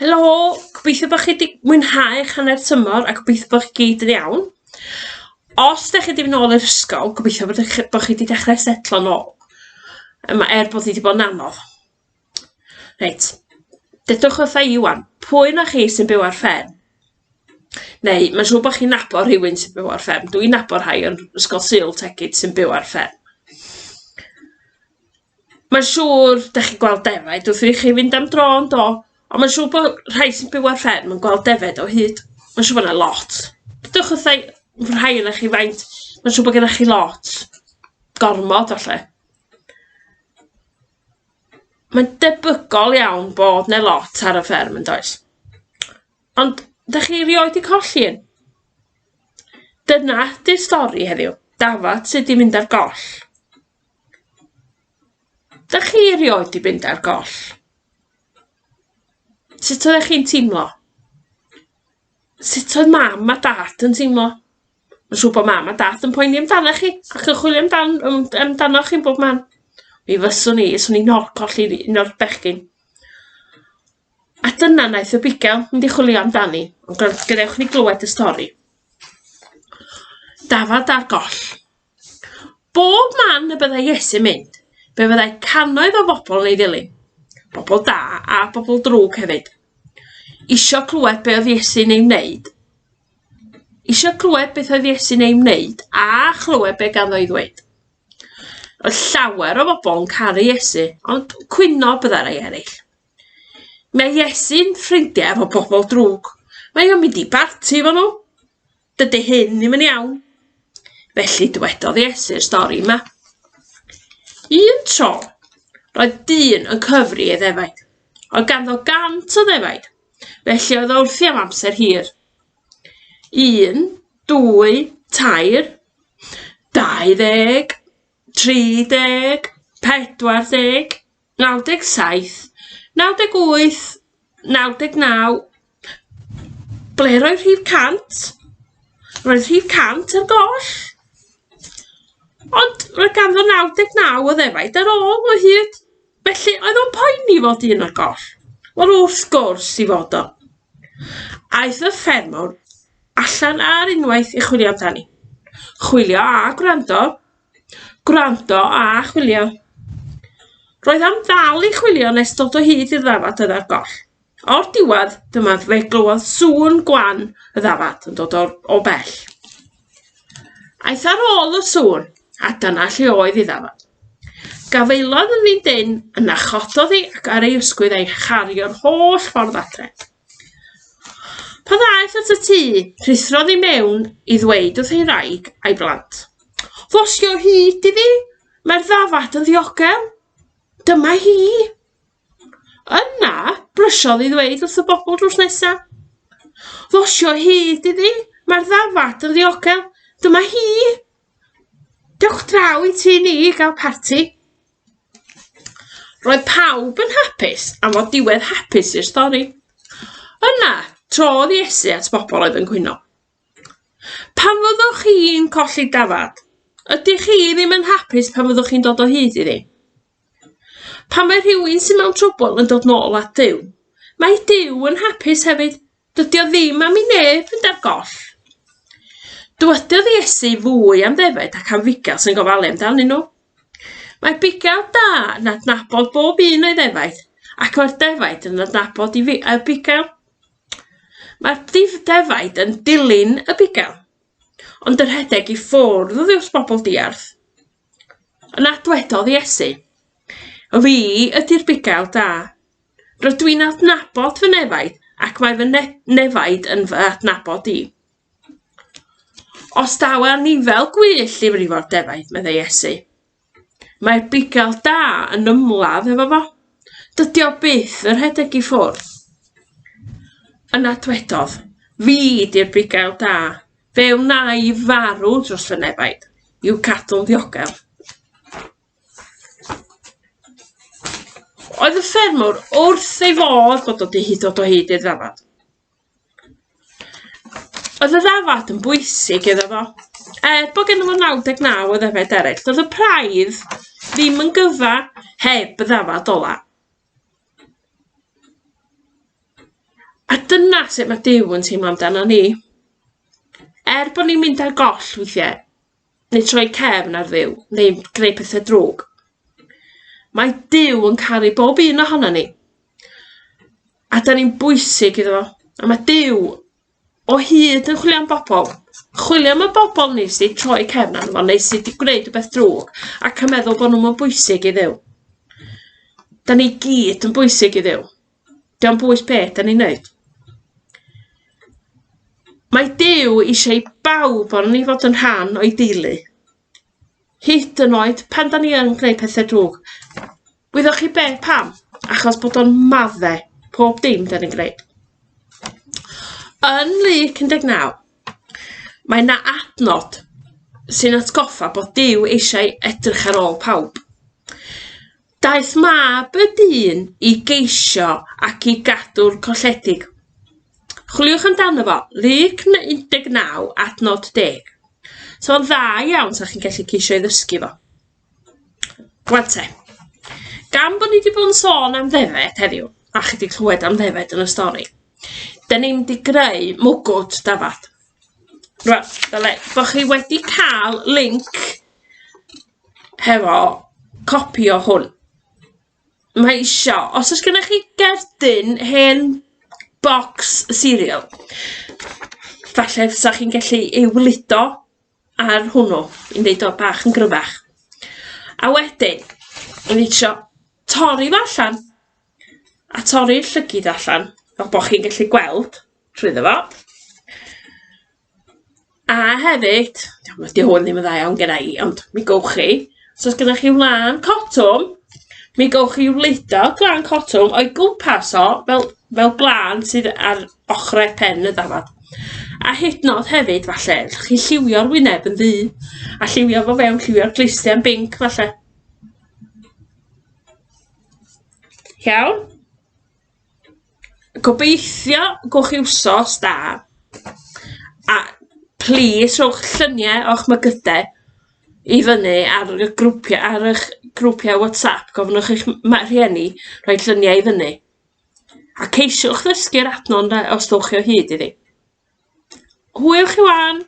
Helo, gobeithio bod chi wedi mwynhau eich hanner tymor a gobeithio bod chi gyd yn iawn. Os ydych chi wedi mynd nôl i'r ysgol, gobeithio bod chi wedi dechrau setlo nôl. Bod wedi bod yn anodd. Reit, dedwch wrtha i wan, pwy na chi sy'n byw ar fferm? Neu, mae'n siŵr bod chi'n nabod rhywun sy'n byw ar fferm. Dwi'n nabod rhai yn ysgol Sul Tegid sy'n byw ar fferm. Mae'n siŵr ydych chi'n gweld defaid wrth i chi fynd am dro yn do. Ond mae'n siŵr bod rhai sy'n byw ar fferm yn gweld defaid o hyd. Mae'n siŵr bod yna lot. Dedwch wrtha i rhai yna chi faint. Mae'n siŵr bod gennych chi lot. Gormod falle. Mae'n debygol iawn bod yna lot ar y fferm yn does. Ond ydych chi rioed i colli un? Dyna di'r stori heddiw. Ddafad sydd wedi mynd ar goll. Ydych chi rioed i fynd ar goll? Sut oeddech chi'n teimlo? Sut oedd mam a dad yn teimlo? Mae'n siŵr bod mam a dad yn poeni amdano chi ac yn chwilio amdano chi'n bob man. Mi fyswn i'n colli un o'r bechgyn. A dyna naeth y bigel mynd i chwilio amdani, ond gadewch ni glywed y stori. Ddafad ar goll. Bob man y byddai Iesu mynd, be fyddai cannoedd o bobl yn ei ddilyn. Bobl da a bobl drwg hefyd. Isio clywed be oedd Iesu'n ei wneud. Isio clywed beth oedd Iesu'n ei wneud a chlywed be ganddo i ddweud. Oedd llawer o bobl yn caru Iesu, ond cwyno byddai rai eraill. Mae Iesu'n ffrindiau efo bobl drwg. Mae o'n mynd i barti efo nhw. Dydy hyn ddim yn iawn. Felly dywedodd Iesu'r stori yma. Un tro, roedd dyn yn cyfri ei ddefaid. Oedd ganddo 100 o ddefaid. Felly oedd wrthi am amser hir. 1, 2, 3, 20, 30, 40, 97, 98, 99. Ble roedd rhif 100? Roedd rhif 100 ar goll. Ond roedd ganddo 99 o ddefaid ar ôl o hyd. Felly oedd o'n poeni fod un ar goll. Wel wrth gwrs i fod o. Aeth y ffermwr allan ar unwaith i chwilio amdani. Chwilio a gwrando. Gwrando a chwilio. Roedd am ddal i chwilio nes dod o hyd i'r ddafad oedd ar goll. O'r diwedd, dyma fe glywodd sŵn gwan y ddafad yn dod o bell. Aeth ar ôl y sŵn, a dyna lle oedd i ddafad. Gafaelodd yn dyn yna chododd hi ac ar ei ysgwydd ei chario'r holl ffordd adre. Pan ddaeth at y tŷ, rhithrodd i mewn i ddweud wrth ei wraig a'i blant. Ddosio hyd iddi, mae'r ddafad yn ddiogel. Dyma hi. Yna, brysiodd i ddweud wrth y bobl drws nesa. Ddosio hyd iddi, mae'r ddafad yn ddiogel. Dyma hi. Dewch draw i tŷ ni i gael parti. Roedd pawb yn hapus am fod diwedd hapus i'r stori. Yna, trodd Iesu at bobl oedd yn gwyno. Pan fyddwch chi'n colli dafad, ydych chi ddim yn hapus pan fyddwch chi'n dod o hyd iddi? Pan mae rhywun sy'n mewn trwbl yn dod nôl at Duw, mae Duw yn hapus hefyd. Dydy o ddim am ei neb yn dar goll. Dywedodd Iesu fwy am ddefaid ac am figel sy'n gofalu amdanyn nhw. Mae bigel da yn adnabod bob un o'i ddefaid, ac mae'r defaid yn adnabod y bigel. Mae'r defaid yn dilyn y bigel, ond yn rhedeg i ffwrdd wrth bobl diarth. Yna dywedodd Iesu, fi ydy'r bigel da. Rydw i'n adnabod fy nefaid, ac mae fy nefaid yn fy adnabod i. Os daw anifail gwyllt i frifo'r defaid, meddai Iesu. Mae'r bigel da yn ymladd efo fo. Dydy o byth yn rhedeg i ffwrdd. Yna dywedodd, fi di'r bigel da. Fe wna i farw dros fy nefaid, i'w cadw'n ddiogel. Oedd y ffermwr wrth ei fodd bod o dod o hyd i'r ddafad. Oedd y ddafad yn bwysig iddo fo. Bod gen fo 99 o ddefaid eraill, doedd y praidd ddim yn gyfa heb y ddafad ola. A dyna sut mae Duw yn teimlo amdano ni. Bod ni'n mynd ar goll weithiau, neu troi cefn ar Dduw, neu gwneud pethau drwg, mae Duw yn caru bob un ohono ni. A da ni'n bwysig iddo fo. A mae Duw o hyd yn chwilio am bobl. Chwilio am y bobl ni sydd troi cefn arno fo, neu sydd wedi gwneud rhywbeth drwg, ac yn meddwl bod nhw'n bwysig i Dduw. Da ni gyd yn bwysig i Dduw. Diolch yn bwys beth da ni'n neud. Mae Duw eisiau bawb o'n ni fod yn rhan o'i deulu. Hyd yn oed pan da ni yn gwneud pethau drwg. Wyddwch chi beth pam? Achos bod o'n maddau pob dim da ni'n gwneud. Yn Luc 19, mae yna adnod sy'n atgoffa bod Duw eisiau edrych ar ôl pawb. Daeth mab y dyn i geisio ac i gadw'r colledig. Chwiliwch amdano fo, Luc 19 adnod 10. So o'n dda iawn sa chi'n gallu ceisio i ddysgu fo. Gwante. Gan bod ni wedi bod yn sôn am ddefed heddiw, a chi wedi clywed am ddefed yn y stori, da ni'n wedi greu mwgwd Ddafad. Rwan, dyle, bod chi wedi cael link hefo copi o hwn. Mae isio, os oes gennych chi gerdyn hen box cereal, falle sa chi'n gallu ei wludo ar hwnnw, i'n deud o bach yn gryfach. A wedyn, yn eisiau torri fo allan, a torri'r llygyd allan, fel bod chi'n gallu gweld trwyddo fo. A hefyd, di hwn ddim yn dda iawn gyda i, ond mi gowch chi, os oes gennych chi wlan cotwm, mi gowch chi wludo glan cotwm o'i gwmpas o fel glan sydd ar ochrau pen y Ddafad. A hyd nod hefyd, falle, chi lliwio'r wyneb yn ddu, a lliwio fo fewn lliwio'r clustiau'n binc, falle. Iawn? Gobeithio gwch chi wsos da, a please rhowch lluniau o'ch mygydau i fyny ar y grwpiau WhatsApp, gofynwch eich rhieni rhoi lluniau i fyny. A ceisiwch ddysgu'r adnod os dowch chi o hyd iddi. Hwyl chi wan!